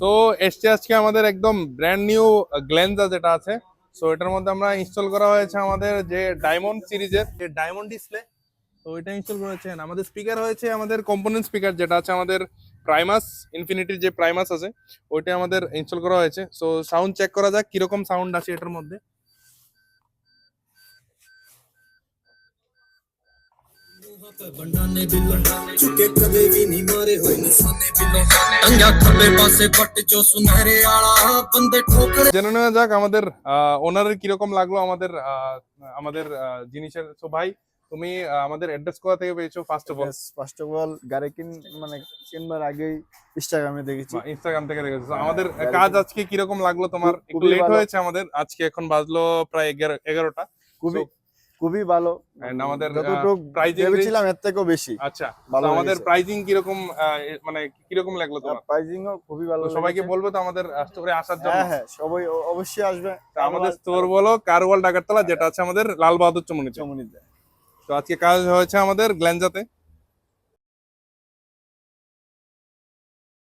তো এসছে আজকে আমাদের একদম ব্র্যান্ড নিউ গ্ল্যান্সা যেটা আছে। সো এটার মধ্যে আমরা ইনস্টল করা হয়েছে আমাদের যে ডায়মন্ড সিরিজের যে ডায়মন্ড ডিসপ্লে। তো এটা ইনস্টল করেছেন আমাদের স্পিকার হয়েছে আমাদের কম্পোনেন্ট স্পিকার যেটা আছে আমাদের প্রাইমাস ইনফিনিটির যে প্রাইমাস আছে ওইটা আমাদের ইনস্টল করা হয়েছে। সো সাউন্ড চেক করা যাক কিরকম সাউন্ড আছে এটার মধ্যে। चुके कदे भी नहीं मारे होए निशाने बिलो टंगा खबे पासे पट जो सुनहरे आला बंदे ठोकर জেনে নেওয়া যাক আমাদের ওনারের কিরকম লাগলো আমাদের আমাদের জিনিসের। সো ভাই তুমি আমাদের অ্যাড্রেস কোথা থেকে পেয়েছো first of all? First of all গাড়ি মানে কিনবার আগেই ইনস্টাগ্রামে দেখেছি। ইনস্টাগ্রাম থেকে দেখেছো। So, আমাদের কাজ আজকে কিরকম লাগলো তোমার? একটু খুবই লেট ভালো। হয়েছে আমাদের, আজকে এখন বাজলো প্রায় 11টা। খুবই So, খুবই ভালো। and আমাদের যতটুকু প্রাইজিং ভেবেছিলাম এর থেকেও বেশি আচ্ছা ভালো তো আমাদের লেগেছে। প্রাইজিং কিরকম মানে কিরকম লাগলো তোমার? প্রাইজিংও খুবই ভালো তো সবাইকে লেগেছে। বলবো তো আমাদের স্টোরে আসার জন্য। হ্যাঁ হ্যাঁ, সবাই অবশ্যই আসবে। তো আমাদের স্টোর বলো কারওয়াল ডাকারতলা, যেটা আছে আমাদের লাল বাহাদুর চমনিতে। চমনিতে। তো আজকে কাজ হয়েছে আমাদের গ্ল্যান্সাতে।